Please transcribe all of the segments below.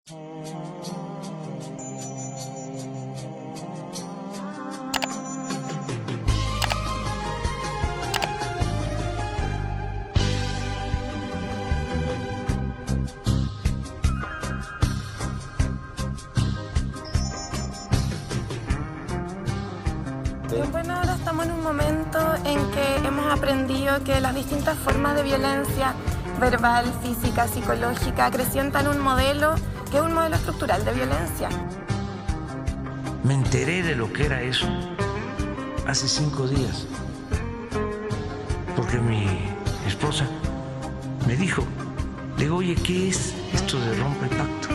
Bueno, ahora estamos en un momento en que hemos aprendido que las distintas formas de violencia verbal, física, psicológica acrecientan un modelo que es un modelo estructural de violencia. Me enteré de lo que era eso hace 5 días, porque mi esposa me dijo, le digo, oye, ¿qué es esto de rompe pacto?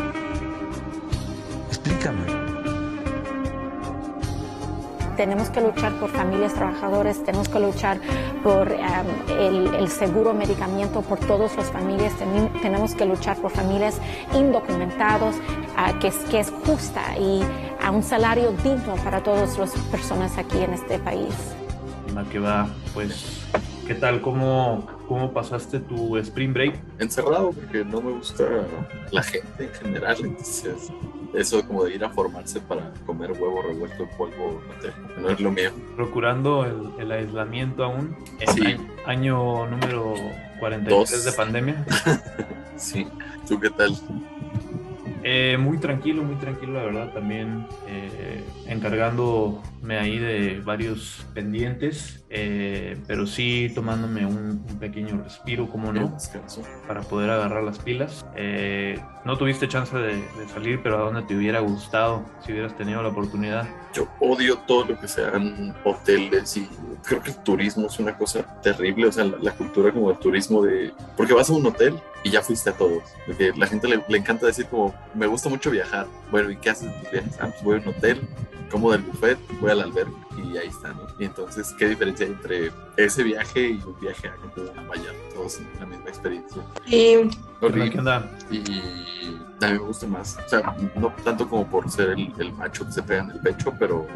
Explícame. Tenemos que luchar por familias trabajadoras, tenemos que luchar por el seguro medicamento por todas las familias, tenemos que luchar por familias indocumentados, que es justa y a un salario digno para todas las personas aquí en este país. Que va, pues, ¿qué tal? ¿Cómo pasaste tu Spring Break? Encerrado, porque no me gusta la gente en general, entonces eso como de ir a formarse para comer huevo revuelto en polvo, no es lo mío. Procurando el aislamiento aún, en Sí. año número 43 de pandemia. Sí, ¿tú qué tal? Muy tranquilo, la verdad, también encargándome ahí de varios pendientes, pero sí tomándome un pequeño respiro, como no, Descanso. para poder agarrar las pilas. No tuviste chance de salir, pero ¿a dónde te hubiera gustado si hubieras tenido la oportunidad? Yo odio todo lo que sean hoteles y creo que el turismo es una cosa terrible, o sea, la cultura como el turismo porque vas a un hotel y ya fuiste a todos, porque la gente le encanta decir como, me gusta mucho viajar, bueno, ¿y qué haces en tus viajes? Pues voy a un hotel, como del buffet, voy al albergue y ahí está, ¿no? Y entonces, ¿qué diferencia hay entre ese viaje y un viaje a Vallarta? Todos en la misma experiencia. Y ¿Qué onda? Y a mí me gusta más, o sea, no tanto como por ser el macho que se pega en el pecho, pero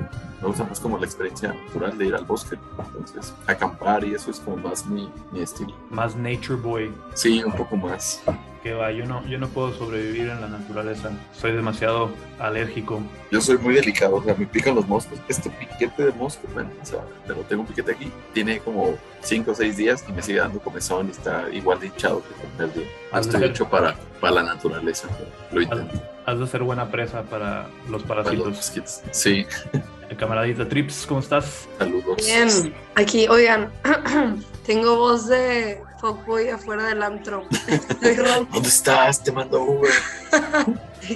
me gusta más como la experiencia natural de ir al bosque, entonces acampar y eso es como más mi estilo. Más nature boy. Sí, un poco más. Que va, yo no puedo sobrevivir en la naturaleza, soy demasiado alérgico. Yo soy muy delicado, o sea, me pican los moscos. Este piquete de mosco, bueno, o sea, pero tengo un piquete aquí, tiene como 5 o 6 días y me sigue dando comezón y está igual de hinchado que el primer día. Estoy hecho para la naturaleza, lo intento. Has de ser buena presa para los Para parásitos. los mosquitos. Sí, Camaradita Trips, ¿cómo estás? saludos. bien, aquí, oigan, tengo voz de fuckboy afuera del antro. Estoy ronca. ¿Dónde estás? Te mando Uber.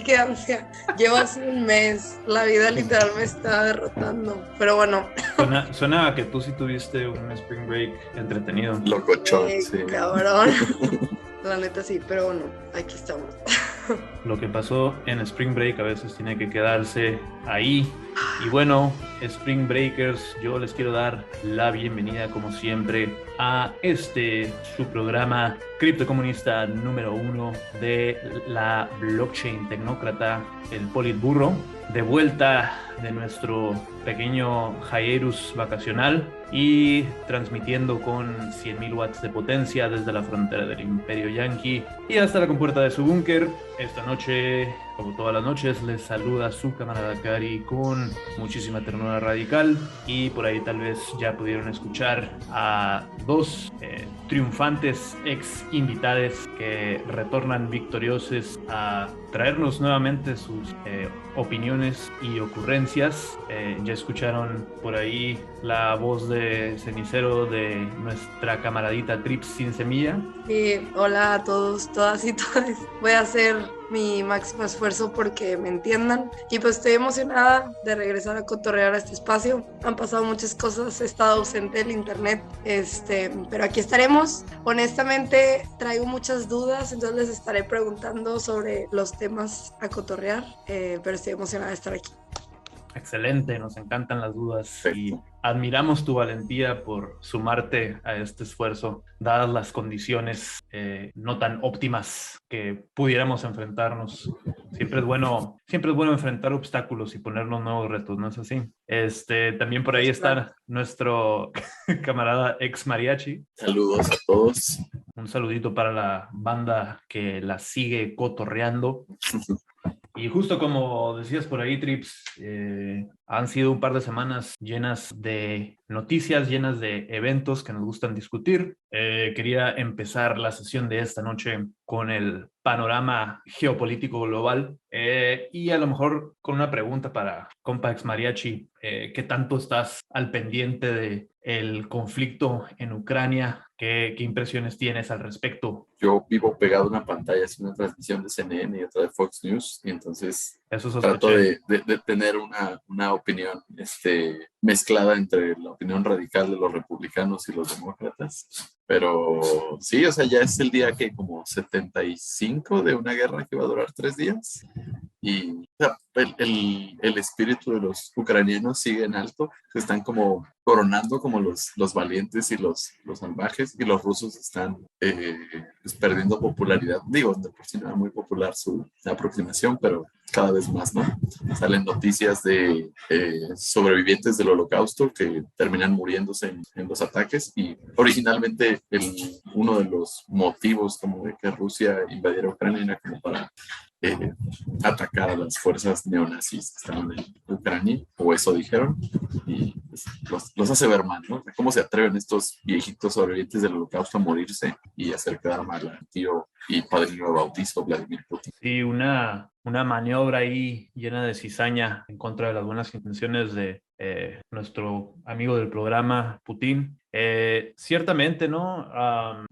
Qué ansia. Llevo así un mes. La vida literal me está derrotando. Pero bueno, Suena a que tú sí tuviste un Spring Break entretenido. Locochón, sí. cabrón. La neta sí, pero bueno, aquí estamos. Lo que pasó en Spring Break a veces tiene que quedarse ahí. Y bueno, Spring Breakers, yo les quiero dar la bienvenida como siempre a su programa criptocomunista número 1 de la blockchain tecnócrata, el Politburro, de vuelta de nuestro pequeño hiatus vacacional y transmitiendo con 100.000 watts de potencia desde la frontera del Imperio Yanqui y hasta la compuerta de su búnker. Esta noche, como todas las noches, les saluda su camarada Cari con muchísima ternura radical, y por ahí tal vez ya pudieron escuchar a dos triunfantes ex invitades que retornan victoriosos a traernos nuevamente sus opiniones y ocurrencias. Ya escucharon por ahí la voz de cenicero de nuestra camaradita Trips sin semilla. Y hola a todos, todas y todas. Voy a hacer mi máximo esfuerzo porque me entiendan. Y pues estoy emocionada de regresar a cotorrear a este espacio. Han pasado muchas cosas, he estado ausente del internet, pero aquí estaremos. Honestamente, traigo muchas dudas, entonces les estaré preguntando sobre los temas a cotorrear, pero estoy emocionada de estar aquí. Excelente, nos encantan las dudas y admiramos tu valentía por sumarte a este esfuerzo, dadas las condiciones no tan óptimas que pudiéramos enfrentarnos. Siempre es bueno enfrentar obstáculos y ponernos nuevos retos, ¿no es así? También por ahí está nuestro camarada ex mariachi. Saludos a todos. Un saludito para la banda que la sigue cotorreando. Y justo como decías por ahí, Trips, han sido un par de semanas llenas de noticias, llenas de eventos que nos gustan discutir. Quería empezar la sesión de esta noche con el panorama geopolítico global y a lo mejor con una pregunta para compa Ex Mariachi. ¿Qué tanto estás al pendiente de el conflicto en Ucrania? ¿Qué impresiones tienes al respecto? Yo vivo pegado a una pantalla, es una transmisión de CNN y otra de Fox News, y entonces Eso trato sospeché. de tener una opinión mezclada entre la opinión radical de los republicanos y los demócratas. Pero sí, o sea, ya es el día que como 75 de una guerra que va a durar 3 días. Y o sea, el espíritu de los ucranianos sigue en alto, se están como coronando como los valientes y los salvajes, y los rusos están pues perdiendo popularidad. Digo, de por sí no era muy popular su aproximación, pero cada vez más, ¿no? Salen noticias de sobrevivientes del Holocausto que terminan muriéndose en los ataques, y originalmente uno de los motivos como de que Rusia invadiera Ucrania era como para atacar a las fuerzas neonazis que estaban en Ucrania, o eso dijeron, y pues, los hace ver mal, ¿no? ¿Cómo se atreven estos viejitos sobrevivientes del Holocausto a morirse y hacer quedar mal al tío y padrino de bautizo Vladimir Putin? Sí, una maniobra ahí llena de cizaña en contra de las buenas intenciones de nuestro amigo del programa, Putin. Ciertamente, ¿no?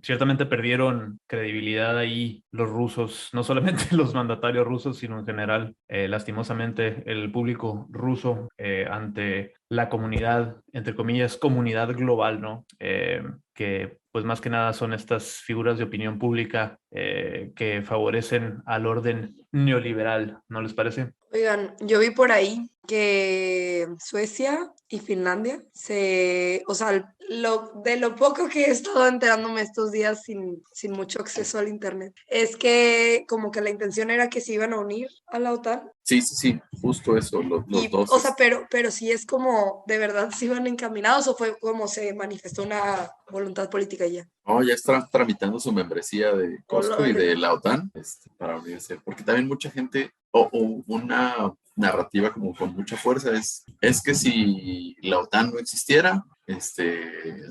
Ciertamente perdieron credibilidad ahí los rusos, no solamente los mandatarios rusos, sino en general, lastimosamente, el público ruso ante la comunidad, entre comillas, comunidad global, ¿no? Que pues más que nada son estas figuras de opinión pública que favorecen al orden neoliberal, ¿no les parece? Oigan, yo vi por ahí que Suecia y Finlandia o sea, de lo poco que he estado enterándome estos días sin mucho acceso al internet, es que como que la intención era que se iban a unir a la OTAN. Sí, sí, sí, justo eso, los Y, dos. o sea, pero sí es como, ¿de verdad se iban encaminados o fue como se manifestó una voluntad política ya? Oh, ya están tramitando su membresía de Costco y de la OTAN para unirse, porque también mucha gente, o una narrativa como con mucha fuerza es que si la OTAN no existiera,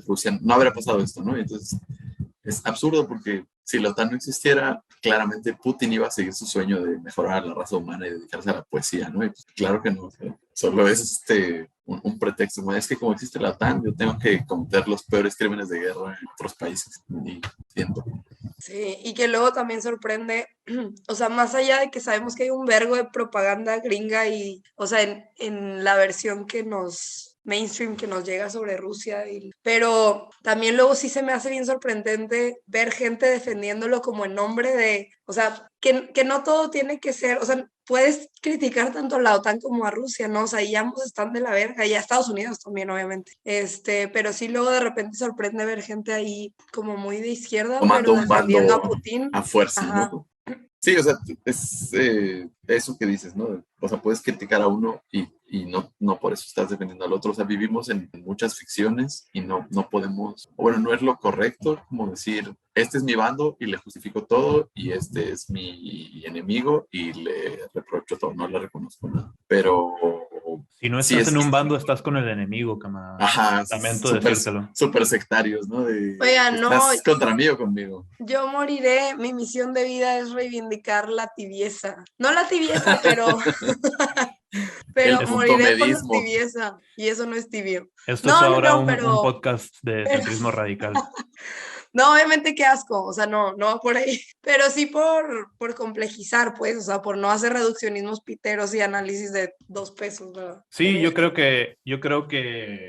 Rusia no habría pasado esto, ¿no? Y entonces es absurdo, porque si la OTAN no existiera, claramente Putin iba a seguir su sueño de mejorar a la raza humana y dedicarse a la poesía, ¿no? Y pues, claro que no, o sea, solo es un pretexto. Es que como existe la OTAN, yo tengo que cometer los peores crímenes de guerra en otros países. Y siento. Sí, y que luego también sorprende, o sea, más allá de que sabemos que hay un vergo de propaganda gringa y, o sea, en la versión mainstream que nos llega sobre Rusia, pero también luego sí se me hace bien sorprendente ver gente defendiéndolo como en nombre de, o sea, que no todo tiene que ser, o sea, puedes criticar tanto a la OTAN como a Rusia, ¿no? O sea, y ambos están de la verga, y a Estados Unidos también, obviamente. Pero sí luego de repente sorprende ver gente ahí como muy de izquierda, Tomando pero un defendiendo a bando Putin. a fuerza, Ajá. ¿no? Sí, o sea, es eso que dices, ¿no? O sea, puedes criticar a uno y no por eso estás defendiendo al otro. O sea, vivimos en muchas ficciones y no podemos, o bueno, no es lo correcto como decir, este es mi bando y le justifico todo, y este es mi enemigo y le reprocho todo, no le reconozco nada. Pero Si no sí estás es, en un bando, estás con el enemigo, camarada. ajá, Lamento súper decírtelo. super sectarios, ¿no? Oigan, no, ¿Estás contra mí o conmigo? yo moriré, mi misión de vida es reivindicar la tibieza. No la tibieza, pero El moriré por la puntomedismo. tibieza, y eso no es tibio. Esto es ahora un pero podcast de centrismo radical. no, obviamente qué asco, o sea, no va por ahí, pero sí por complejizar, pues, o sea, por no hacer reduccionismos piteros y análisis de 2 pesos, ¿verdad? Sí, yo creo que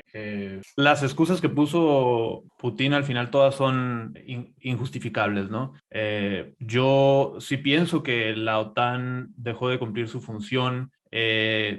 las excusas que puso Putin al final todas son injustificables, ¿no? Yo sí pienso que la OTAN dejó de cumplir su función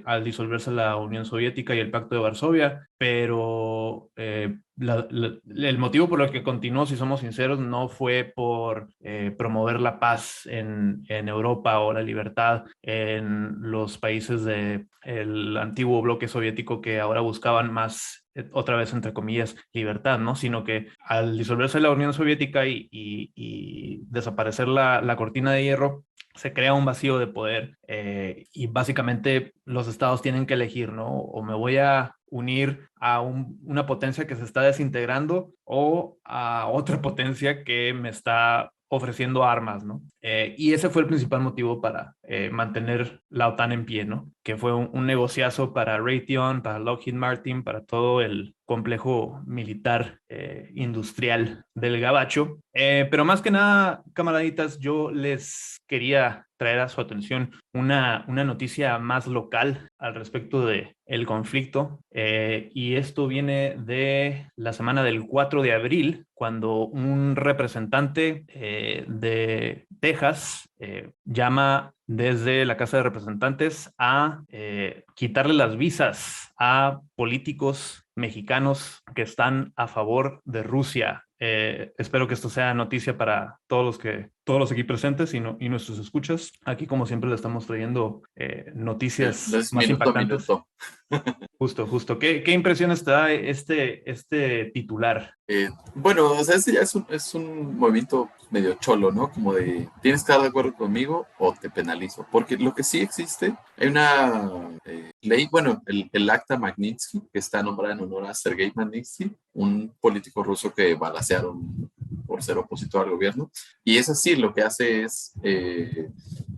al disolverse la Unión Soviética y el Pacto de Varsovia, pero el motivo por el que continuó, si somos sinceros, no fue por promover la paz en Europa o la libertad en los países del antiguo bloque soviético, que ahora buscaban más, otra vez entre comillas, libertad, ¿no? Sino que al disolverse la Unión Soviética y desaparecer la cortina de hierro, se crea un vacío de poder y básicamente los estados tienen que elegir, ¿no? O me voy a unir a una potencia que se está desintegrando o a otra potencia que me está ofreciendo armas, ¿no? Y ese fue el principal motivo para mantener la OTAN en pie, ¿no? Que fue un negociazo para Raytheon, para Lockheed Martin, para todo el complejo militar industrial del Gabacho. Pero más que nada, camaraditas, yo les quería traer a su atención una noticia más local al respecto de el conflicto y esto viene de la semana del 4 de abril cuando un representante de Texas llama desde la Casa de Representantes a quitarle las visas a políticos mexicanos que están a favor de Rusia. Espero que esto sea noticia para todos los aquí presentes y nuestros escuchas. Aquí, como siempre, le estamos trayendo noticias más impactantes. Justo. ¿Qué impresiones te da este titular? Bueno, o sea, este ya es un movimiento medio cholo, ¿no? Como de, tienes que estar de acuerdo conmigo o te penalizo. Porque lo que sí existe, hay una ley, bueno, el acta Magnitsky, que está nombrada en honor a Sergei Magnitsky, un político ruso que balacearon por ser opositor al gobierno. Y es así, lo que hace es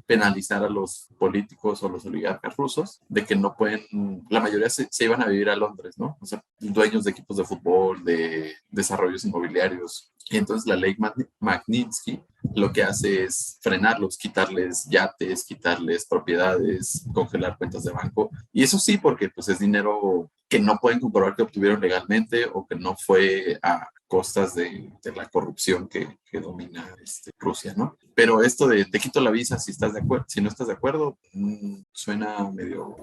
penalizar a los políticos o los oligarcas rusos de que no pueden, la mayoría se iban a vivir a Londres, ¿no? O sea, dueños de equipos de fútbol, de desarrollos inmobiliarios. Y entonces la ley Magnitsky lo que hace es frenarlos, quitarles yates, quitarles propiedades, congelar cuentas de banco. Y eso sí, porque pues es dinero que no pueden comprobar que obtuvieron legalmente o que no fue a costas de la corrupción que domina Rusia, ¿no? Pero esto de te quito la visa si estás de acuerdo, si no estás de acuerdo, suena medio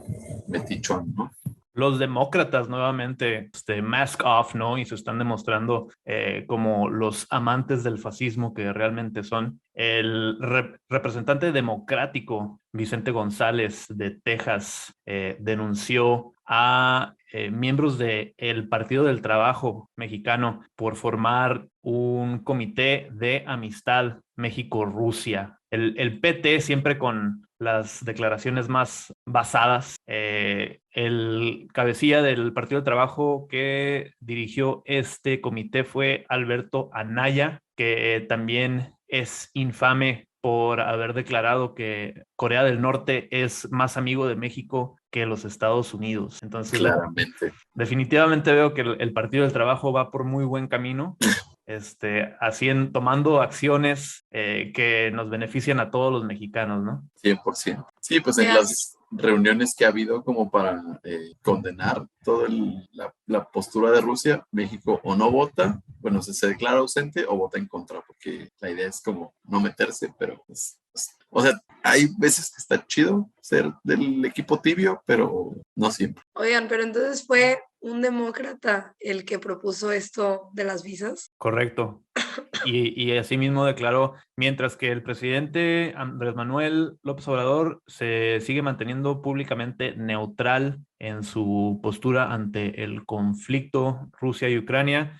metichón, ¿no? Los demócratas nuevamente, mask off, ¿no? Y se están demostrando como los amantes del fascismo que realmente son. El representante democrático Vicente González de Texas denunció a miembros del Partido del Trabajo mexicano por formar un comité de amistad México-Rusia. El PT siempre con las declaraciones más basadas. El cabecilla del Partido del Trabajo que dirigió este comité fue Alberto Anaya, que también es infame por haber declarado que Corea del Norte es más amigo de México que los Estados Unidos. Entonces, claramente. Definitivamente veo que el Partido del Trabajo va por muy buen camino. Tomando acciones que nos benefician a todos los mexicanos, ¿no? 100%. Sí, pues en las reuniones que ha habido como para condenar toda la postura de Rusia, México o no vota, bueno, se declara ausente o vota en contra, porque la idea es como no meterse, pero o sea, hay veces que está chido ser del equipo tibio, pero no siempre. Oigan, pero entonces fue un demócrata el que propuso esto de las visas. Correcto. Y así mismo declaró, mientras que el presidente Andrés Manuel López Obrador se sigue manteniendo públicamente neutral en su postura ante el conflicto Rusia y Ucrania,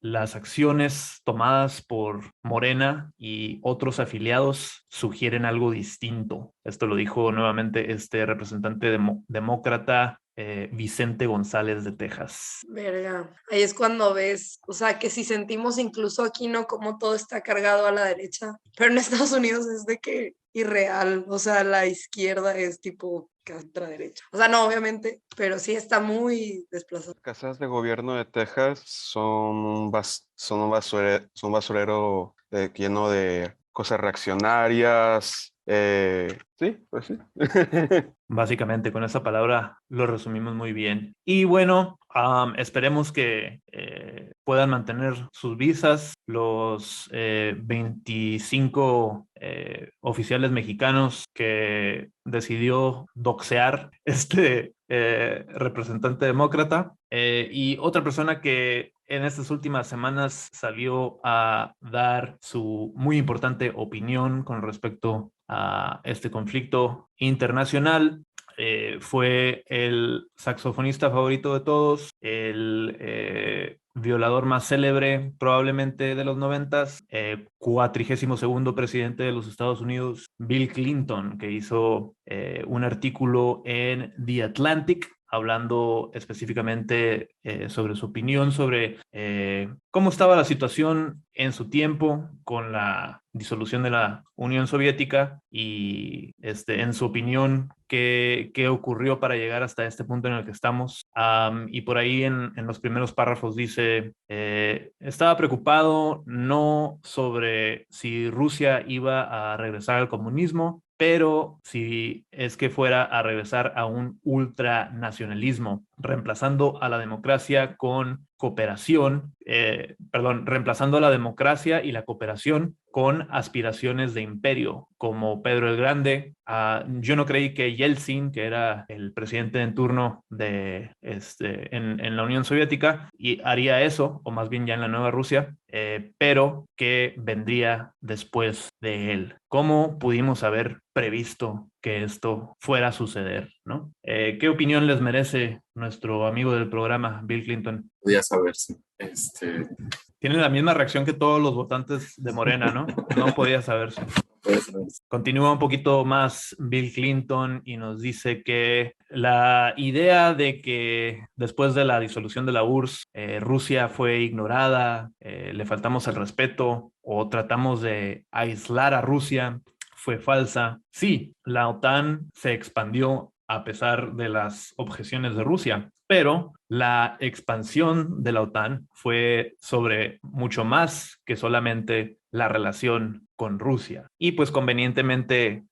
las acciones tomadas por Morena y otros afiliados sugieren algo distinto. Esto lo dijo nuevamente este representante demócrata Vicente González de Texas. Verga, ahí es cuando ves, o sea, que si sentimos incluso aquí, ¿no? Como todo está cargado a la derecha, pero en Estados Unidos es de que irreal, o sea, la izquierda es tipo ultraderecha. O sea, no, obviamente, pero sí está muy desplazado. Las casas de gobierno de Texas son un basurero lleno de cosas reaccionarias. Sí, pues sí. Básicamente, con esa palabra lo resumimos muy bien. Y bueno, esperemos que puedan mantener sus visas. Los 25 oficiales mexicanos que decidió doxear este representante demócrata y otra persona que en estas últimas semanas salió a dar su muy importante opinión con respecto a este conflicto internacional. fue el saxofonista favorito de todos, el violador más célebre probablemente de los 90s, 42º presidente de los Estados Unidos, Bill Clinton, que hizo un artículo en The Atlantic hablando específicamente sobre su opinión sobre cómo estaba la situación en su tiempo con la disolución de la Unión Soviética y en su opinión qué ocurrió para llegar hasta este punto en el que estamos. Y por ahí en los primeros párrafos dice, estaba preocupado no sobre si Rusia iba a regresar al comunismo, pero si es que fuera a regresar a un ultranacionalismo, reemplazando a la democracia con cooperación, reemplazando a la democracia y la cooperación con aspiraciones de imperio, como Pedro el Grande. Yo no creí que Yeltsin, que era el presidente en turno en la Unión Soviética, y haría eso, o más bien ya en la nueva Rusia, pero que vendría después de él. ¿Cómo pudimos haber previsto que esto fuera a suceder, ¿no? ¿Qué opinión les merece nuestro amigo del programa, Bill Clinton? Podía saberse. Tiene la misma reacción que todos los votantes de Morena, ¿no? No podía saberse. Continúa un poquito más Bill Clinton y nos dice que la idea de que después de la disolución de la URSS, Rusia fue ignorada, le faltamos el respeto o tratamos de aislar a Rusia, fue falsa. Sí, la OTAN se expandió a pesar de las objeciones de Rusia, pero la expansión de la OTAN fue sobre mucho más que solamente la relación con Rusia. Y pues convenientemente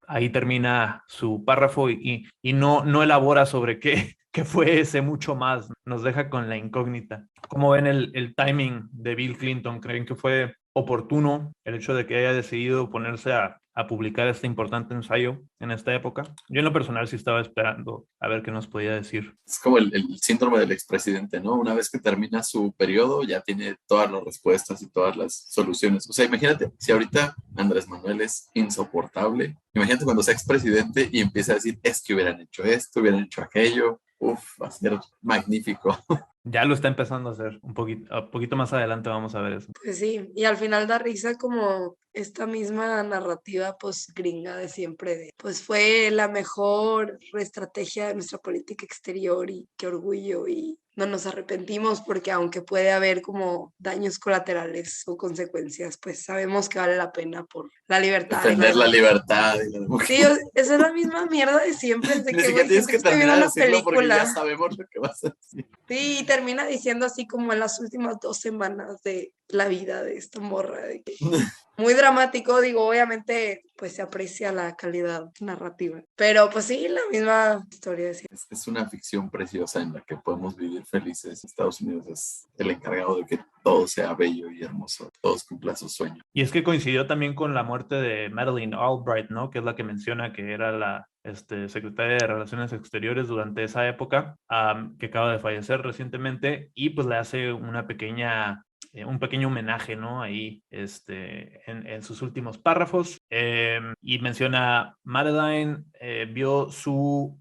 ahí termina su párrafo y no elabora sobre qué fue ese mucho más. Nos deja con la incógnita. ¿Cómo ven el timing de Bill Clinton? ¿Creen que fue oportuno el hecho de que haya decidido ponerse a publicar este importante ensayo en esta época? Yo en lo personal sí estaba esperando a ver qué nos podía decir. Es como el síndrome del expresidente, ¿no? Una vez que termina su periodo ya tiene todas las respuestas y todas las soluciones. O sea, imagínate, si ahorita Andrés Manuel es insoportable, imagínate cuando sea expresidente y empieza a decir, es que hubieran hecho esto, hubieran hecho aquello. Uf, va a ser magnífico. Ya lo está empezando a hacer, un poquito más adelante vamos a ver eso. Pues sí, y al final da risa como esta misma narrativa pues gringa de siempre, pues fue la mejor estrategia de nuestra política exterior y qué orgullo y no nos arrepentimos porque aunque puede haber como daños colaterales o consecuencias, pues sabemos que vale la pena por la libertad. Defender la libertad y la democracia. Sí, esa es la misma mierda de siempre. De Ni siquiera tienes que terminar de decirlo porque ya sabemos lo que vas a decir. Sí, termina diciendo así como en las últimas 2 semanas de la vida de esta morra. De que muy dramático, digo, obviamente pues se aprecia la calidad narrativa. Pero pues sí, la misma historia de siempre. Es una ficción preciosa en la que podemos vivir felices. Estados Unidos es el encargado de que todo sea bello y hermoso, todos cumplan sus sueños. Y es que coincidió también con la muerte de Madeleine Albright, ¿no? Que es la que menciona que era la secretaria de Relaciones Exteriores durante esa época, que acaba de fallecer recientemente, y pues le hace un pequeño homenaje, ¿no? Ahí en sus últimos párrafos, y menciona Madeleine vio su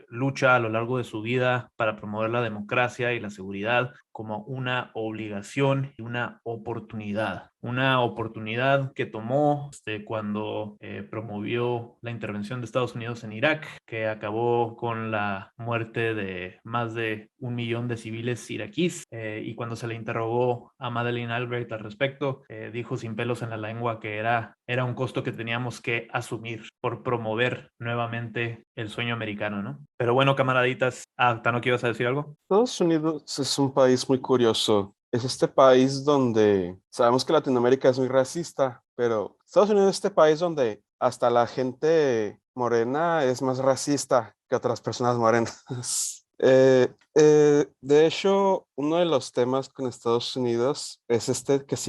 lucha a lo largo de su vida para promover la democracia y la seguridad como una obligación y una oportunidad que tomó cuando promovió la intervención de Estados Unidos en Irak, que acabó con la muerte de más de 1 millón de civiles iraquíes, y cuando se le interrogó a Madeleine Albright al respecto, dijo sin pelos en la lengua que era un costo que teníamos que asumir por promover nuevamente el sueño americano, ¿no? Pero bueno, camaraditas, Tano, ¿qué ibas a decir algo? Estados Unidos es un país muy curioso. Es este país donde sabemos que Latinoamérica es muy racista, pero Estados Unidos es este país donde hasta la gente morena es más racista que otras personas morenas. De hecho, uno de los temas con Estados Unidos es que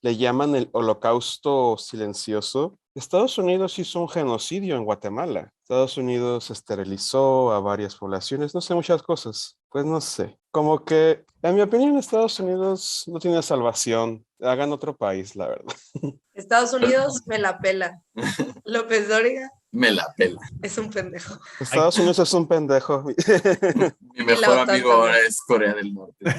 le llaman el Holocausto Silencioso. Estados Unidos hizo un genocidio en Guatemala. Estados Unidos esterilizó a varias poblaciones, no sé, muchas cosas. Pues no sé, como que, en mi opinión, Estados Unidos no tiene salvación. Hagan otro país, la verdad. Estados Unidos me la pela. López Dóriga. Me la pela. Es un pendejo. Estados Unidos es un pendejo. Mi mejor amigo ahora es Corea del Norte.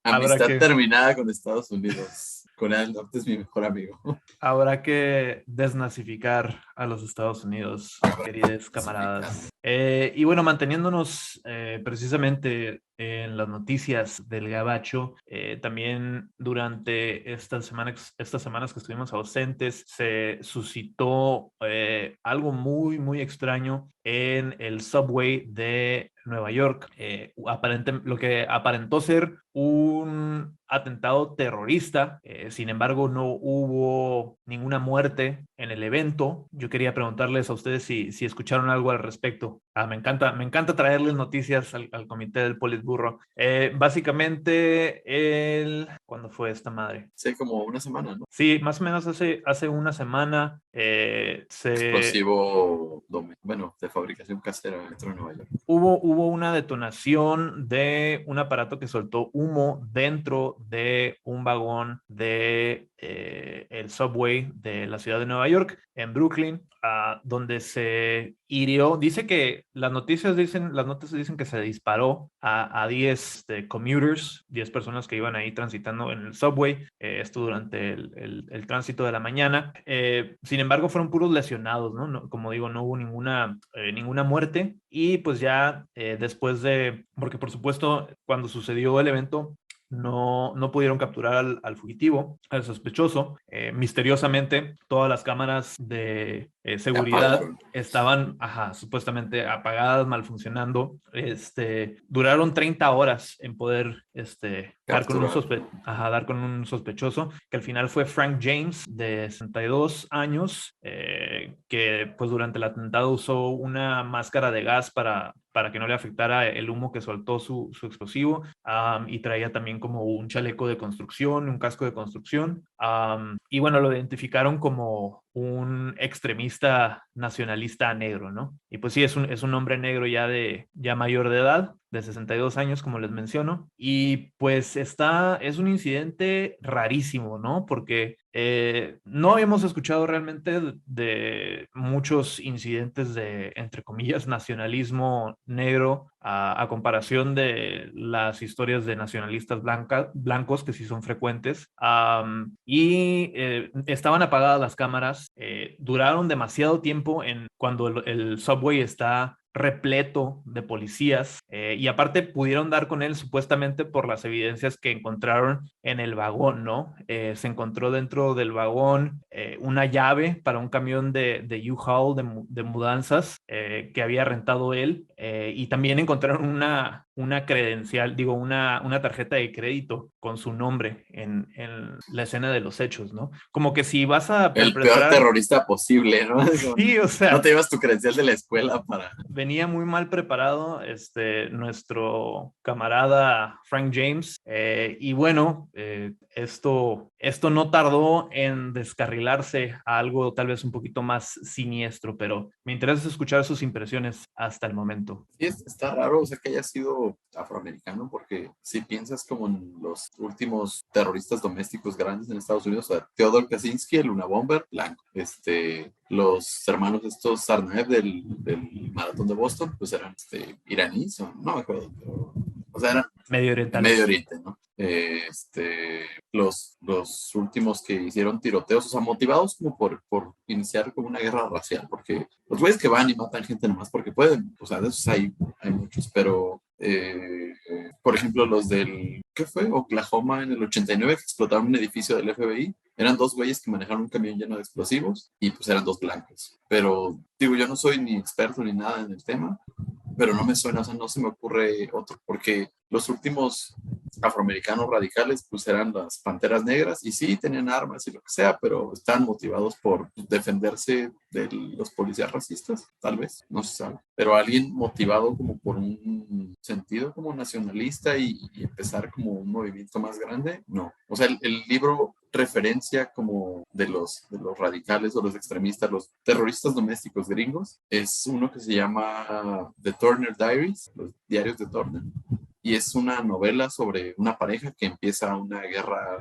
Amistad terminada con Estados Unidos. Corea del Norte es mi mejor amigo. Habrá que desnazificar a los Estados Unidos, queridos camaradas. Y bueno, manteniéndonos precisamente en las noticias del Gabacho, también durante estas semanas que estuvimos ausentes, se suscitó algo muy, muy extraño en el subway de Nueva York. Lo que aparentó ser un atentado terrorista. Sin embargo, no hubo ninguna muerte en el evento. Yo quería preguntarles a ustedes si escucharon algo al respecto. Me encanta traerles noticias al comité del Politburro. Básicamente, ¿cuándo fue esta madre? Sí, como una semana, ¿no? Sí, más o menos hace una semana. Explosivo, de fabricación casera dentro de Nueva York. Hubo una detonación de un aparato que soltó humo dentro de un vagón de el subway de la ciudad de Nueva York, en Brooklyn, donde se hirió. Dice que las notas dicen que se disparó a 10 commuters, 10 personas que iban ahí transitando en el subway, esto durante el tránsito de la mañana. Sin embargo, fueron puros lesionados, ¿no? Como digo, no hubo ninguna muerte. Y pues ya después porque por supuesto, cuando sucedió el evento, no pudieron capturar al fugitivo, al sospechoso. Misteriosamente, todas las cámaras de seguridad estaban supuestamente apagadas, mal funcionando. Duraron 30 horas en poder dar con un sospechoso, que al final fue Frank James, de 62 años, que pues durante el atentado usó una máscara de gas para que no le afectara el humo que soltó su explosivo, y traía también como un chaleco de construcción, un casco de construcción, y bueno, lo identificaron como un extremista nacionalista negro, ¿no? Y pues sí, es un hombre negro ya mayor de edad, de 62 años, como les menciono, y pues es un incidente rarísimo, ¿no? Porque no habíamos escuchado realmente de muchos incidentes de, entre comillas, nacionalismo negro, a comparación de las historias de nacionalistas blancos, que sí son frecuentes, y estaban apagadas las cámaras. Duraron demasiado tiempo cuando el subway está repleto de policías, y aparte pudieron dar con él supuestamente por las evidencias que encontraron en el vagón, ¿no? Se encontró dentro del vagón una llave para un camión de U-Haul de mudanzas que había rentado él, y también encontraron una credencial, una tarjeta de crédito con su nombre en la escena de los hechos, ¿no? Como que si vas a perpetrar... El peor terrorista posible, ¿no? Sí, o sea... No te llevas tu credencial de la escuela para... Venía muy mal preparado nuestro camarada Frank James, y bueno, esto no tardó en descarrilarse a algo tal vez un poquito más siniestro, pero me interesa escuchar sus impresiones hasta el momento. Sí, está raro, o sea, que haya sido afroamericano, porque si piensas como en los últimos terroristas domésticos grandes en Estados Unidos, o sea, Theodore Kaczynski, el Unabomber, blanco, los hermanos estos Tsarnaev del maratón de Boston, pues eran iraníes, no me acuerdo, pero, o sea, eran Medio Oriente, ¿no? Los últimos que hicieron tiroteos, o sea, motivados como por iniciar como una guerra racial, porque los güeyes que van y matan gente nomás porque pueden, o sea, de esos hay muchos, pero por ejemplo, los del, ¿qué fue? Oklahoma en el 89, que explotaron un edificio del FBI, eran 2 güeyes que manejaron un camión lleno de explosivos y pues eran 2 blancos, pero digo, yo no soy ni experto ni nada en el tema, pero no me suena, o sea, no se me ocurre otro, porque los últimos afroamericanos radicales pues eran las Panteras Negras y sí, tenían armas y lo que sea, pero estaban motivados por defenderse de los policías racistas, tal vez, no se sabe, pero alguien motivado como por un sentido como nacionalista y empezar como un movimiento más grande, no, o sea, el libro referencia como de los radicales o los extremistas, los terroristas domésticos gringos, es uno que se llama The Turner Diaries, los diarios de Turner, y es una novela sobre una pareja que empieza una guerra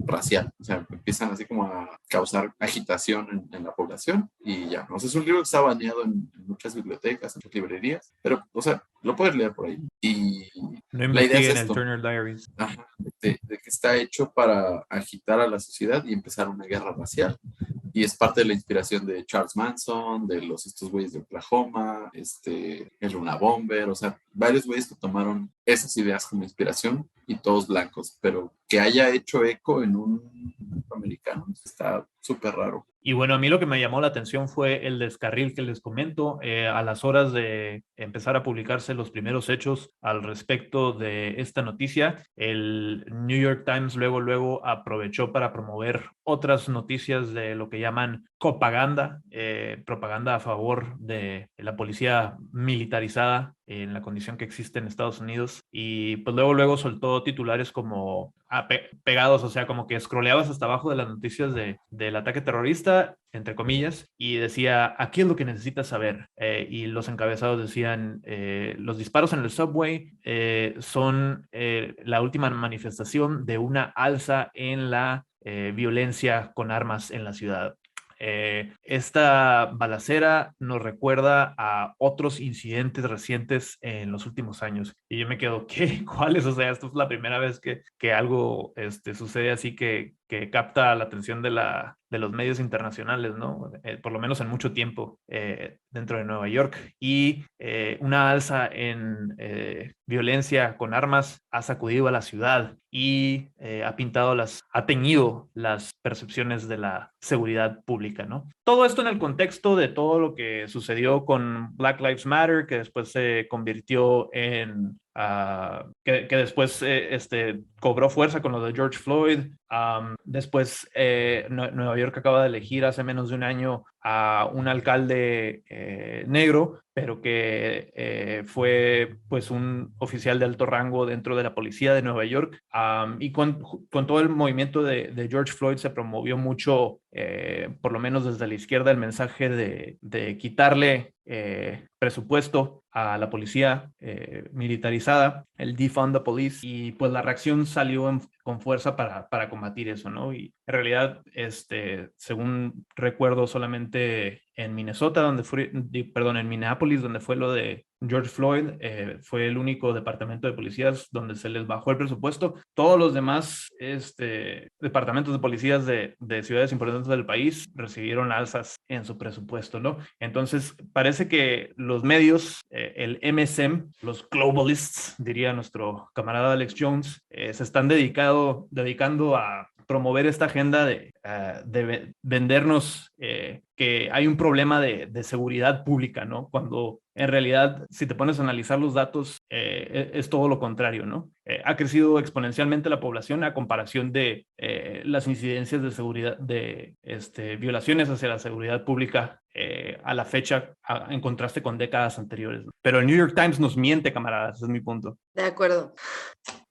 racial, o sea, empiezan así como a causar agitación en la población y ya, o sea, es un libro que está baneado en muchas bibliotecas, en muchas librerías, pero, o sea, lo puedes leer por ahí. Y No la idea es investiguen el esto, Turner Diaries. ajá, de que está hecho para agitar a la sociedad y empezar una guerra racial. Y es parte de la inspiración de Charles Manson, de estos güeyes de Oklahoma, el Luna Bomber, o sea, varios güeyes que tomaron esas ideas como inspiración y todos blancos, pero que haya hecho eco en un afroamericano está súper raro. Y bueno, a mí lo que me llamó la atención fue el descarril que les comento. A las horas de empezar a publicarse los primeros hechos al respecto de esta noticia, el New York Times luego aprovechó para promover otras noticias de lo que llaman propaganda a favor de la policía militarizada en la condición que existe en Estados Unidos. Y pues luego soltó titulares como pegados, o sea, como que scrolleabas hasta abajo de las noticias del ataque terrorista, entre comillas, y decía, aquí es lo que necesitas saber. Y los encabezados decían, los disparos en el subway son la última manifestación de una alza en la violencia con armas en la ciudad. Esta balacera nos recuerda a otros incidentes recientes en los últimos años. Y yo me quedo, ¿qué? ¿Cuáles? O sea, esto es la primera vez que algo sucede así que capta la atención de los medios internacionales, ¿no? Por lo menos en mucho tiempo dentro de Nueva York. Y una alza en violencia con armas ha sacudido a la ciudad y ha teñido las percepciones de la seguridad pública, ¿no? Todo esto en el contexto de todo lo que sucedió con Black Lives Matter, que después se convirtió en que después cobró fuerza con lo de George Floyd. Después Nueva York acaba de elegir hace menos de un año a un alcalde negro, pero que fue pues un oficial de alto rango dentro de la policía de Nueva York. Y con todo el movimiento de George Floyd se promovió mucho, por lo menos desde la izquierda, el mensaje de quitarle presupuesto a la policía militarizada, el defund the police, y pues la reacción salió con fuerza para combatir eso, ¿no? Y en realidad, según recuerdo, solamente en Minnesota, en Minneapolis, donde fue lo de George Floyd, fue el único departamento de policías donde se les bajó el presupuesto. Todos los demás departamentos de policías de ciudades importantes del país recibieron alzas en su presupuesto, ¿no? Entonces, parece que los medios, el MSM, los globalists, diría nuestro camarada Alex Jones, se están dedicando a promover esta agenda de vendernos que hay un problema de seguridad pública, ¿no? Cuando en realidad, si te pones a analizar los datos, es todo lo contrario, ¿no? Ha crecido exponencialmente la población a comparación de las incidencias de seguridad, de violaciones hacia la seguridad pública a la fecha, en contraste con décadas anteriores, ¿no? Pero el New York Times nos miente, camaradas, ese es mi punto. De acuerdo.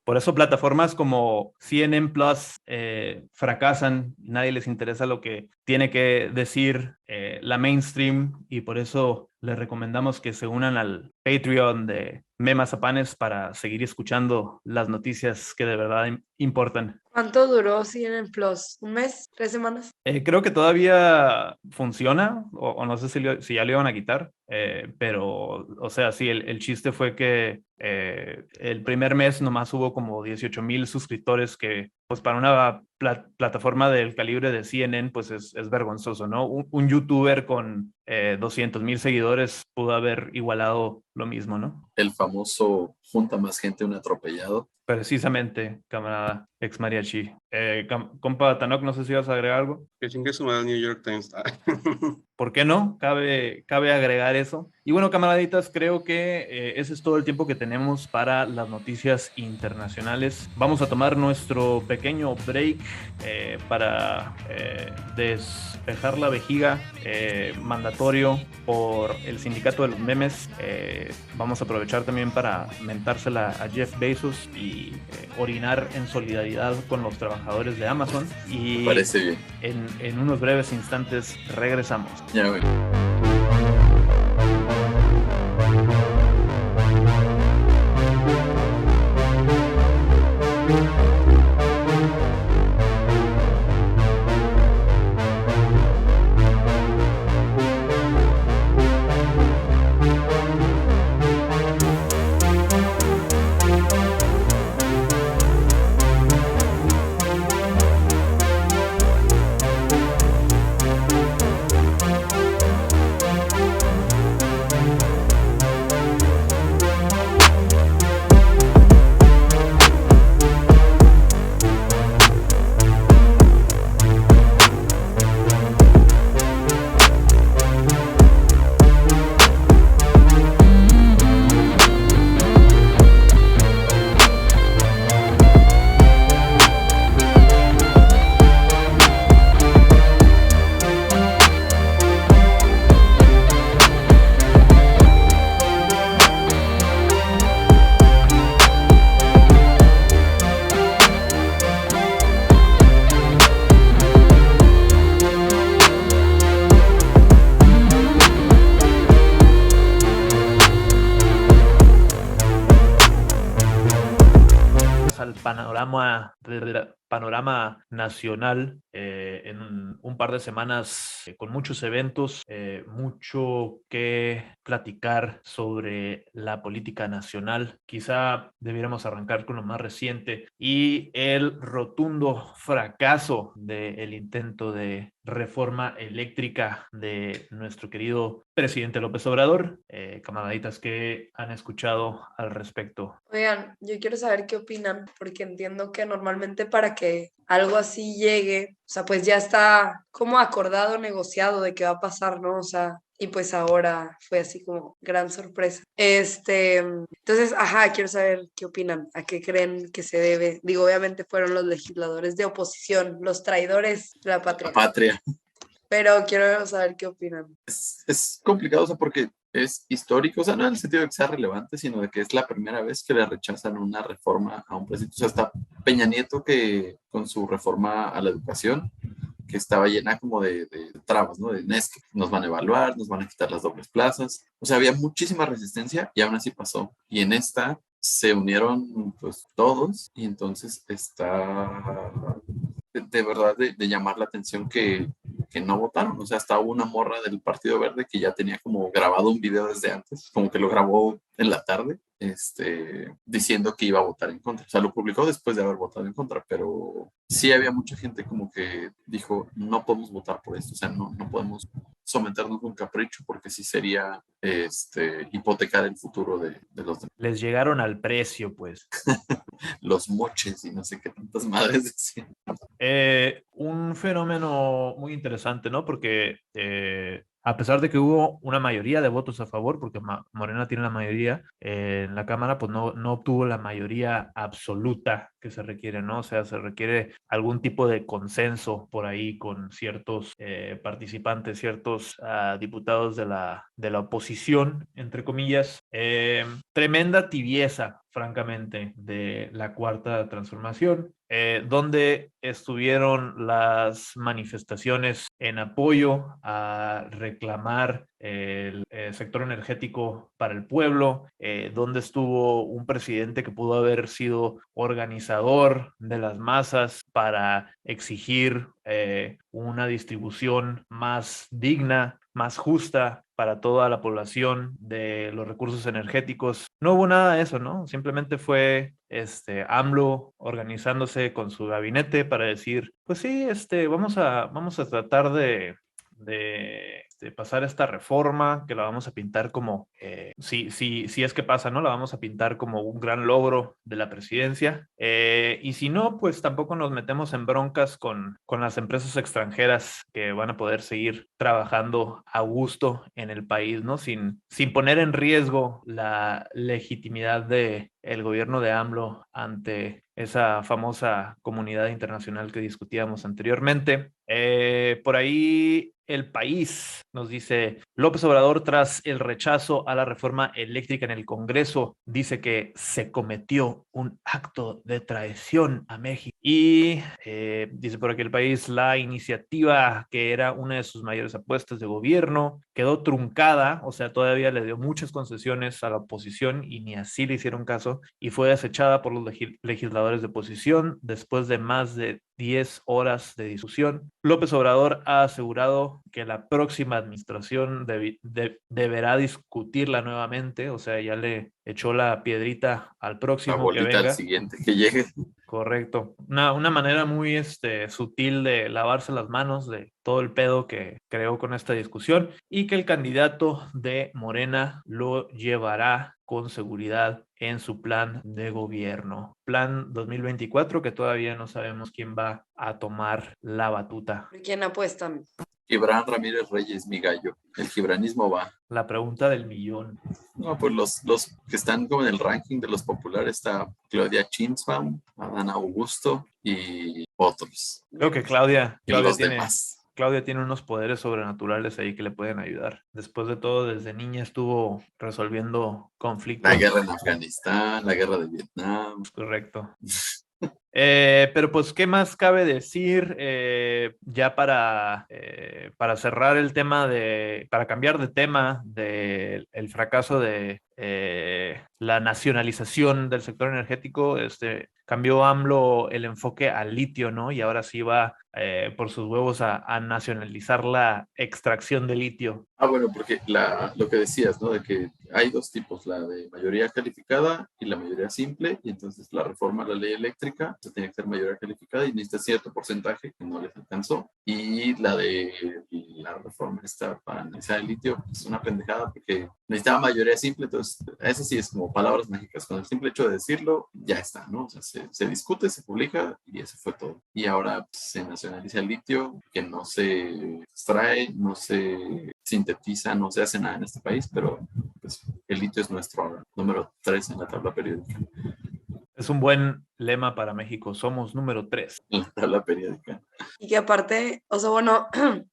Por eso plataformas como CNN Plus fracasan, nadie les interesa lo que tiene que decir la mainstream, y por eso les recomendamos que se unan al Patreon de Memazapanes para seguir escuchando las noticias que de verdad importan. ¿Cuánto duró CNN Plus? ¿Un mes? ¿3 semanas? Creo que todavía funciona, o no sé si ya lo iban a quitar, pero, o sea, sí, el chiste fue que el primer mes nomás hubo como 18,000 suscriptores, que pues para una plataforma del calibre de CNN pues es vergonzoso, ¿no? Un youtuber con 200,000 seguidores pudo haber igualado lo mismo, ¿no? El famoso junta más gente un atropellado. Precisamente, camarada ex mariachi. Compa Tanok, no sé si vas a agregar algo. Que chingue su madre el New York Times. ¿Por qué no? Cabe agregar eso. Y bueno, camaraditas, creo que ese es todo el tiempo que tenemos para las noticias internacionales. Vamos a tomar nuestro pequeño break para despejar la vejiga, mandatorio por el sindicato de los memes. Vamos a aprovechar también para mentársela a Jeff Bezos y orinar en solidaridad con los trabajadores de Amazon. Y me parece bien. En unos breves instantes regresamos. Ya, güey. panorama nacional en un par de semanas con muchos eventos, mucho que platicar sobre la política nacional. Quizá debiéramos arrancar con lo más reciente y el rotundo fracaso del intento de reforma eléctrica de nuestro querido presidente López Obrador. Camaraditas, ¿qué han escuchado al respecto? Oigan, yo quiero saber qué opinan, porque entiendo que normalmente para que algo así llegue, o sea, pues ya está como acordado, negociado de qué va a pasar, ¿no? O sea, y pues ahora fue así como gran sorpresa. Entonces, ajá, quiero saber qué opinan, a qué creen que se debe. Digo, obviamente fueron los legisladores de oposición, los traidores de la La patria, patria. pero quiero saber qué opinan. Es complicado, o sea, porque es histórico, o sea, no en el sentido de que sea relevante, sino de que es la primera vez que le rechazan una reforma a un presidente. O sea, está Peña Nieto que con su reforma a la educación, que estaba llena como de trabas, ¿no? Es que nos van a evaluar, nos van a quitar las dobles plazas. O sea, había muchísima resistencia y aún así pasó. Y en esta se unieron pues todos y entonces está de verdad de llamar la atención que no votaron. O sea, hasta hubo una morra del Partido Verde que ya tenía como grabado un video desde antes, como que lo grabó en la tarde, diciendo que iba a votar en contra. O sea, lo publicó después de haber votado en contra, pero sí había mucha gente como que dijo, no podemos votar por esto, o sea, no podemos someternos a un capricho porque sí sería hipotecar el futuro de los demás. Les llegaron al precio, pues. Los moches y no sé qué tantas madres decían. Un fenómeno muy interesante, ¿no? Porque a pesar de que hubo una mayoría de votos a favor, porque Morena tiene la mayoría en la Cámara, pues no obtuvo la mayoría absoluta que se requiere, ¿no? O sea, se requiere algún tipo de consenso por ahí con ciertos participantes, ciertos diputados de la oposición, entre comillas. Tremenda tibieza, francamente, de la Cuarta Transformación. Donde estuvieron las manifestaciones en apoyo a reclamar el sector energético para el pueblo, donde estuvo un presidente que pudo haber sido organizador de las masas para exigir una distribución más digna, más justa para toda la población de los recursos energéticos. No hubo nada de eso, ¿no? Simplemente fue AMLO organizándose con su gabinete para decir, pues sí, vamos a tratar de pasar esta reforma, que la vamos a pintar como, si es que pasa, ¿no? La vamos a pintar como un gran logro de la presidencia. Y si no, pues tampoco nos metemos en broncas con las empresas extranjeras que van a poder seguir trabajando a gusto en el país, ¿no? Sin poner en riesgo la legitimidad del gobierno de AMLO ante esa famosa comunidad internacional que discutíamos anteriormente. Por ahí El País nos dice, López Obrador, tras el rechazo a la reforma eléctrica en el Congreso, dice que se cometió un acto de traición a México. Y dice por aquí El País, la iniciativa que era una de sus mayores apuestas de gobierno quedó truncada, o sea, todavía le dio muchas concesiones a la oposición y ni así le hicieron caso, y fue desechada por los legisladores de oposición después de más de 10 horas de discusión. López Obrador ha asegurado que la próxima administración deberá discutirla nuevamente, o sea, ya le echó la piedrita al próximo la bolita que venga. Al siguiente que llegue. Correcto. Una manera muy sutil de lavarse las manos de todo el pedo que creó con esta discusión y que el candidato de Morena lo llevará con seguridad en su plan de gobierno. Plan 2024 que todavía no sabemos quién va a tomar la batuta. ¿Por quién apuestan? Gibran Ramírez Reyes, mi gallo. El gibranismo va. La pregunta del millón. No, pues los que están como en el ranking de los populares está Claudia Sheinbaum, Adán Augusto y otros. Creo que Claudia los tiene... demás. Claudia tiene unos poderes sobrenaturales ahí que le pueden ayudar. Después de todo, desde niña estuvo resolviendo conflictos. La guerra en Afganistán, la guerra de Vietnam. Correcto. Pero pues, ¿qué más cabe decir ya para cerrar el tema para cambiar de tema del fracaso de la nacionalización del sector energético, cambió AMLO el enfoque al litio, ¿no? Y ahora sí va por sus huevos a nacionalizar la extracción de litio. Bueno, porque lo que decías, ¿no? De que hay dos tipos, la de mayoría calificada y la mayoría simple, y entonces la reforma a la ley eléctrica se tiene que ser mayoría calificada y necesita cierto porcentaje que no les alcanzó, y la reforma esta para analizar el litio es una pendejada porque necesitaba mayoría simple, entonces eso sí es como palabras mágicas, con el simple hecho de decirlo ya está, ¿no? O sea, se discute, se publica y eso fue todo. Y ahora pues, se nacionaliza el litio, que no se extrae, no se sintetiza, no se hace nada en este país, pero pues, el litio es nuestro número 3 en la tabla periódica. Es un buen lema para México, somos número 3. En la tabla periódica. Y que aparte, o sea, bueno,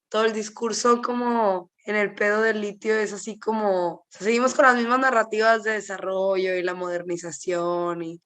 todo el discurso como en el pedo del litio es así como, o sea, seguimos con las mismas narrativas de desarrollo y la modernización y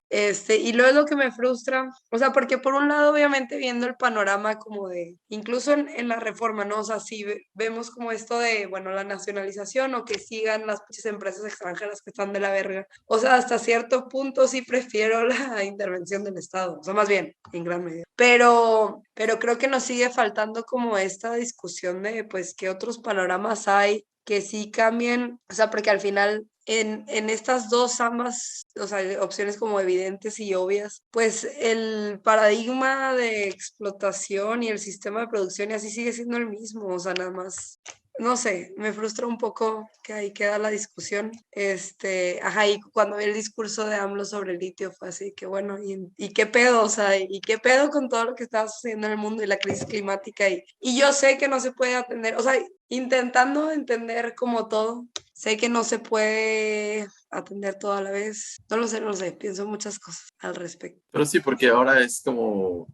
luego es lo que me frustra, o sea, porque por un lado obviamente viendo el panorama como de, incluso en la reforma, ¿no? O sea, sí vemos como esto de, bueno, la nacionalización o que sigan las muchas empresas extranjeras que están de la verga, o sea, hasta cierto punto sí prefiero la intervención del Estado, o sea, más bien, en gran medida, pero creo que nos sigue faltando como esta discusión de, pues, qué otros panoramas hay que sí cambien, o sea, porque al final en estas ambas, o sea, opciones como evidentes y obvias, pues el paradigma de explotación y el sistema de producción y así sigue siendo el mismo, o sea, nada más. No sé, me frustra un poco que ahí queda la discusión. Y cuando vi el discurso de AMLO sobre el litio fue así que bueno, ¿y qué pedo? O sea, ¿y qué pedo con todo lo que está sucediendo en el mundo y la crisis climática? Y yo sé que no se puede atender, o sea, intentando entender como todo, sé que no se puede atender todo a la vez. No lo sé, pienso muchas cosas al respecto. Pero sí, porque ahora es como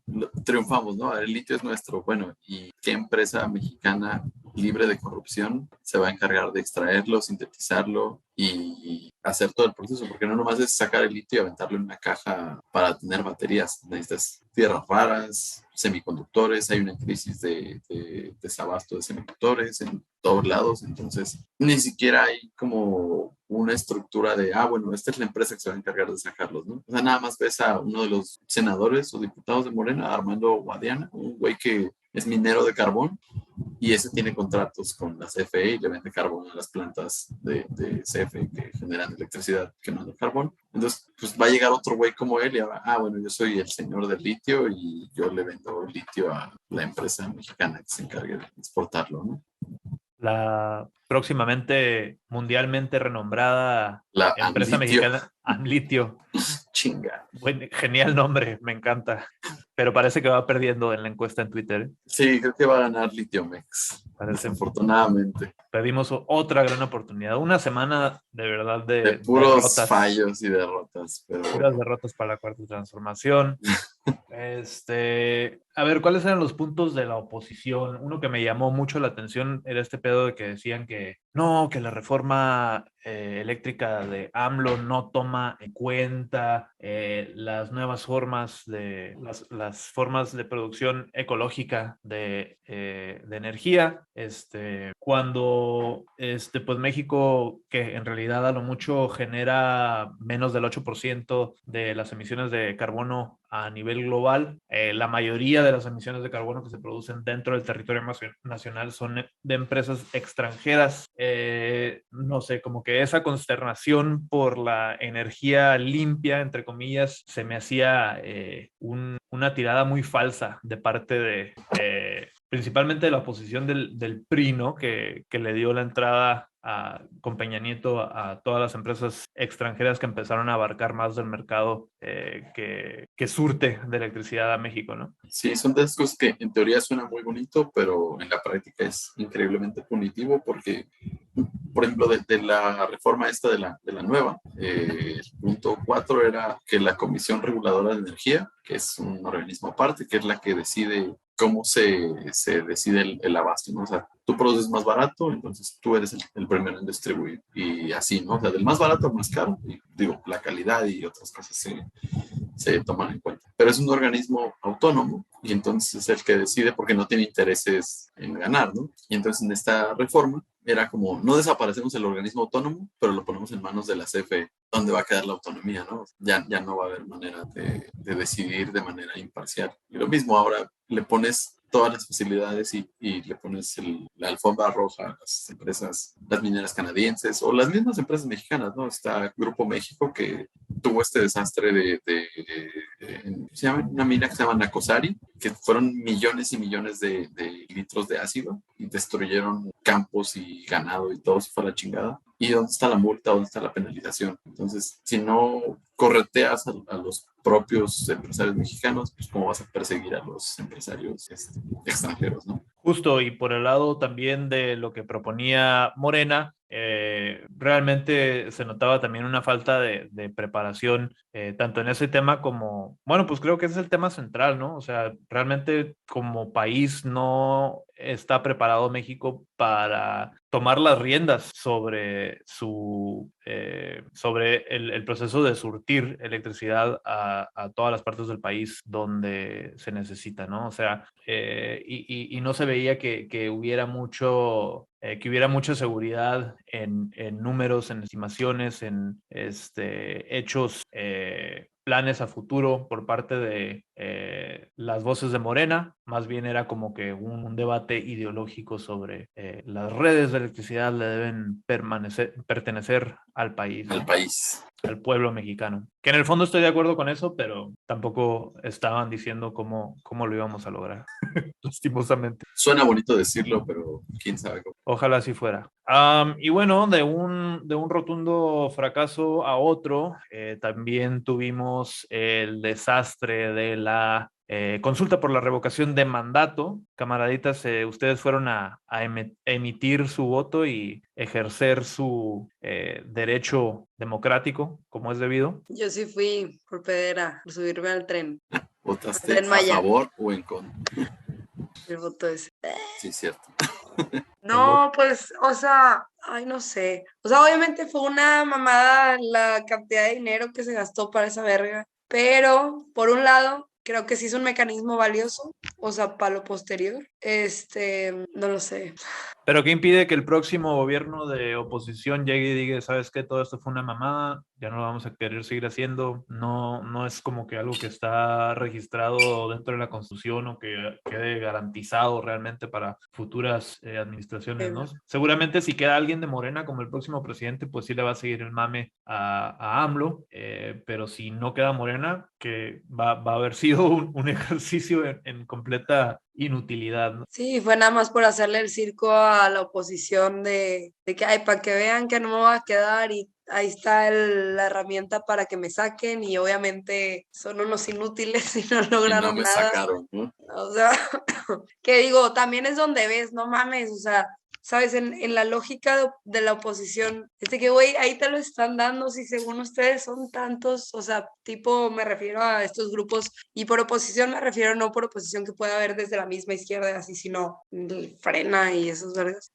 triunfamos, ¿no? El litio es nuestro. Bueno, ¿y qué empresa mexicana libre de corrupción se va a encargar de extraerlo, sintetizarlo y hacer todo el proceso? Porque no nomás es sacar el litio y aventarlo en una caja para tener baterías. Necesitas tierras raras, semiconductores, hay una crisis de desabasto de semiconductores en todos lados, entonces ni siquiera hay como una estructura de, bueno, esta es la empresa que se va a encargar de sacarlos, ¿no? O sea, nada más ves a uno de los senadores o diputados de Morena, Armando Guadiana, un güey que es minero de carbón, y ese tiene contratos con la CFE y le vende carbón a las plantas de CFE que generan electricidad quemando carbón. Entonces, pues va a llegar otro güey como él y bueno, yo soy el señor del litio y yo le vendo litio a la empresa mexicana que se encargue de exportarlo, ¿no? La próximamente mundialmente renombrada la empresa mexicana Amlitio. Chinga. Buen, genial nombre, me encanta. Pero parece que va perdiendo en la encuesta en Twitter. Sí, creo que va a ganar Litiomex. Desafortunadamente. Pedimos otra gran oportunidad. Una semana de verdad de puros derrotas. Fallos y derrotas. Pero... puras derrotas para la cuarta transformación. A ver, ¿cuáles eran los puntos de la oposición? Uno que me llamó mucho la atención era este pedo de que decían que no, que la reforma eléctrica de AMLO no toma en cuenta las nuevas formas de las formas de producción ecológica de energía. Cuando pues México, que en realidad a lo mucho genera menos del 8% de las emisiones de carbono a nivel global, la mayoría de las emisiones de carbono que se producen dentro del territorio nacional son de empresas extranjeras. No sé, como que esa consternación por la energía limpia, entre comillas, se me hacía una tirada muy falsa de parte de principalmente de la oposición del PRI, ¿no? Que le dio la entrada con Peña Nieto a todas las empresas extranjeras que empezaron a abarcar más del mercado que surte de electricidad a México, ¿no? Sí, son de esas cosas que en teoría suena muy bonito, pero en la práctica es increíblemente punitivo porque, por ejemplo, de la reforma esta de la nueva, el punto 4 era que la Comisión Reguladora de Energía, que es un organismo aparte, que es la que decide cómo se decide el abasto, ¿no? O sea, tú produces más barato, entonces tú eres el primero en distribuir. Y así, ¿no? O sea, del más barato al más caro, y digo, la calidad y otras cosas se toman en cuenta. Pero es un organismo autónomo y entonces es el que decide porque no tiene intereses en ganar, ¿no? Y entonces en esta reforma era como, no desaparecemos el organismo autónomo, pero lo ponemos en manos de la CFE, donde va a quedar la autonomía, ¿no? Ya no va a haber manera de decidir de manera imparcial. Y lo mismo ahora, le pones todas las facilidades y le pones la alfombra roja a las empresas, las mineras canadienses o las mismas empresas mexicanas, ¿no? Está Grupo México que tuvo este desastre se llama una mina que se llama Nacosari, que fueron millones y millones de litros de ácido y destruyeron campos y ganado y todo se fue a la chingada. ¿Y dónde está la multa? ¿Dónde está la penalización? Entonces, si no correteas a los propios empresarios mexicanos, pues cómo vas a perseguir a los empresarios extranjeros, ¿no? Justo, y por el lado también de lo que proponía Morena, realmente se notaba también una falta de preparación, tanto en ese tema como, bueno, pues creo que ese es el tema central, ¿no? O sea, realmente como país no está preparado México para tomar las riendas sobre sobre el proceso de surtir electricidad a todas las partes del país donde se necesita, ¿no? O sea, y no se veía que hubiera mucha seguridad en números, en estimaciones, en hechos, planes a futuro por parte de las voces de Morena. Más bien era como que un debate ideológico sobre las redes de electricidad le deben pertenecer al país, Al ¿no? país. Al pueblo mexicano. Que en el fondo estoy de acuerdo con eso, pero tampoco estaban diciendo cómo lo íbamos a lograr, lastimosamente. Suena bonito decirlo, pero quién sabe cómo. Ojalá así fuera. Y bueno, de un rotundo fracaso a otro, también tuvimos el desastre de la consulta por la revocación de mandato. Camaraditas, ustedes fueron a emitir su voto y ejercer su derecho democrático como es debido. Yo sí fui por pedera, por subirme al tren. ¿Votaste Tren a Maya. favor o en contra? El voto ese. Sí, cierto. No, pues, o sea, ay, no sé. O sea, obviamente fue una mamada la cantidad de dinero que se gastó para esa verga. Pero, por un lado, creo que sí es un mecanismo valioso. O sea, para lo posterior. No lo sé. Pero ¿qué impide que el próximo gobierno de oposición llegue y diga, sabes qué, todo esto fue una mamada, ya no lo vamos a querer seguir haciendo? No es como que algo que está registrado dentro de la Constitución o que quede garantizado realmente para futuras administraciones, ¿no? Seguramente si queda alguien de Morena como el próximo presidente, pues sí le va a seguir el mame a AMLO, pero si no queda Morena, que va a haber sido un ejercicio en completa inutilidad, ¿no? Sí, fue nada más por hacerle el circo a la oposición de que, ay, para que vean que no me voy a quedar y ahí está la herramienta para que me saquen y obviamente son unos inútiles y no Y no lograron me nada. sacaron, ¿no? O sea, que digo, también es donde ves, no mames, o sea, sabes, en la lógica de la oposición, que, güey, ahí te lo están dando, si según ustedes son tantos, o sea, tipo, me refiero a estos grupos, y por oposición me refiero no por oposición que pueda haber desde la misma izquierda, así, sino Frena y esos vergas.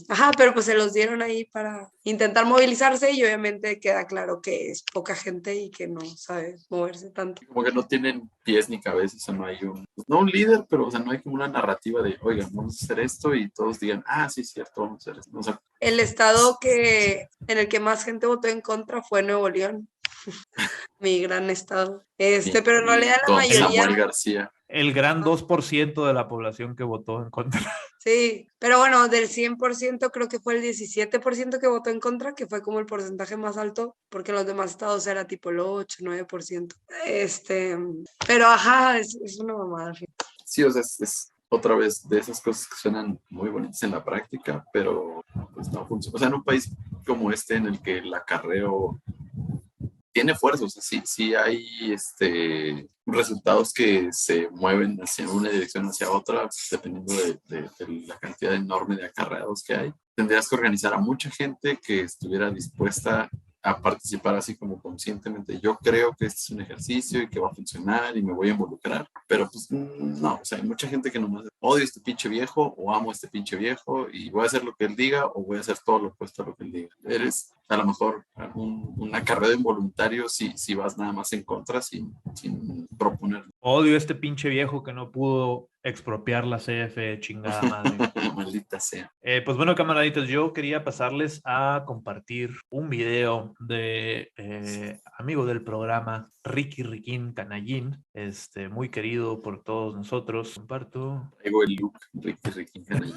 Ajá, pero pues se los dieron ahí para intentar movilizarse y obviamente queda claro que es poca gente y que no sabe moverse tanto. Como que no tienen pies ni cabeza, o sea, no hay no un líder, pero o sea, no hay como una narrativa de, oigan, vamos a hacer esto y todos digan, ah, sí, cierto, vamos a hacer esto. O sea, el estado en el que más gente votó en contra fue Nuevo León, mi gran estado. Pero en realidad la con mayoría... Samuel García. El gran 2% de la población que votó en contra. Sí, pero bueno, del 100% creo que fue el 17% que votó en contra, que fue como el porcentaje más alto, porque en los demás estados era tipo el 8, 9%. Pero ajá, es una mamada. Sí, o sea, es otra vez de esas cosas que suenan muy bonitas en la práctica, pero pues no funciona. O sea, en un país como este en el que el acarreo tiene fuerza, o sea, sí hay resultados que se mueven hacia una dirección hacia otra, dependiendo de la cantidad enorme de acarreados que hay. Tendrías que organizar a mucha gente que estuviera dispuesta a participar así como conscientemente. Yo creo que este es un ejercicio y que va a funcionar y me voy a involucrar, pero pues no, o sea, hay mucha gente que nomás odio a este pinche viejo o amo a este pinche viejo y voy a hacer lo que él diga o voy a hacer todo lo opuesto a lo que él diga. a lo mejor una carrera en voluntario si vas nada más en contra sin proponer. Odio a este pinche viejo que no pudo expropiar la CFE, chingada madre. Maldita sea. Pues bueno, camaraditas, yo quería pasarles a compartir un video de amigo del programa, Ricky Riquín Canallín, muy querido por todos nosotros. Comparto. Traigo el look, Ricky Riquín Canallín.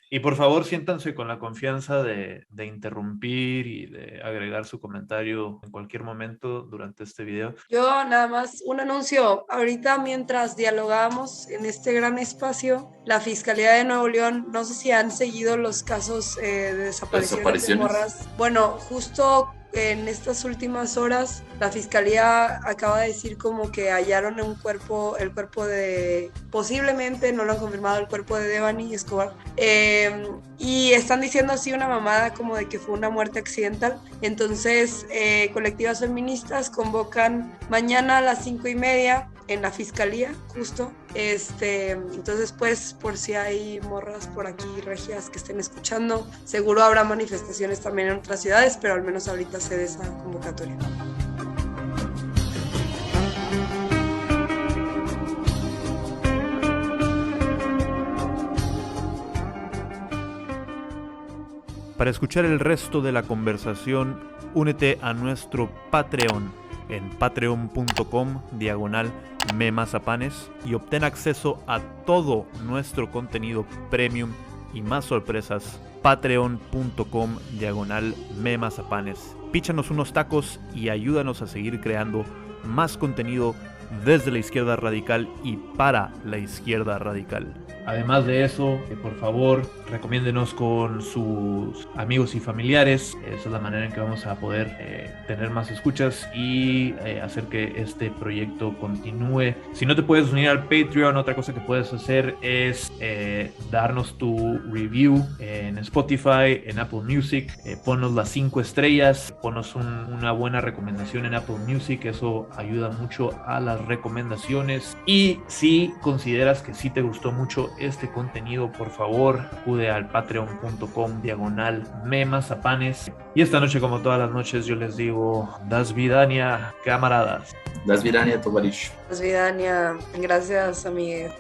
Y por favor, siéntanse con la confianza de interrumpir y de agregar su comentario en cualquier momento durante este video. Yo nada más un anuncio. Ahorita mientras dialogamos en este gran espacio, la Fiscalía de Nuevo León, no sé si han seguido los casos de desapariciones de morras. Bueno, justo en estas últimas horas la Fiscalía acaba de decir como que hallaron el cuerpo de, posiblemente, no lo han confirmado, el cuerpo de Devani Escobar, y están diciendo así una mamada como de que fue una muerte accidental. Entonces colectivas feministas convocan mañana a las 5:30 en la Fiscalía, justo. Entonces, pues, por si hay morras por aquí, regias, que estén escuchando, seguro habrá manifestaciones también en otras ciudades, pero al menos ahorita se dé esa convocatoria. Para escuchar el resto de la conversación, únete a nuestro Patreon en patreon.com/memazapanes y obtén acceso a todo nuestro contenido premium y más sorpresas. patreon.com/memazapanes. Píchanos unos tacos y ayúdanos a seguir creando más contenido desde la izquierda radical y para la izquierda radical. Además de eso, por favor, recomiéndenos con sus amigos y familiares. Esa es la manera en que vamos a poder tener más escuchas y hacer que este proyecto continúe. Si no te puedes unir al Patreon, otra cosa que puedes hacer es darnos tu review en Spotify, en Apple Music. Ponnos las 5 estrellas, ponnos una buena recomendación en Apple Music. Eso ayuda mucho a las recomendaciones. Y si consideras que sí te gustó mucho este contenido, por favor, acude al patreon.com/memazapanes. Y esta noche, como todas las noches, yo les digo, Das Vidania, camaradas. Das Vidania, tovarish. Das Vidania, gracias, amigues.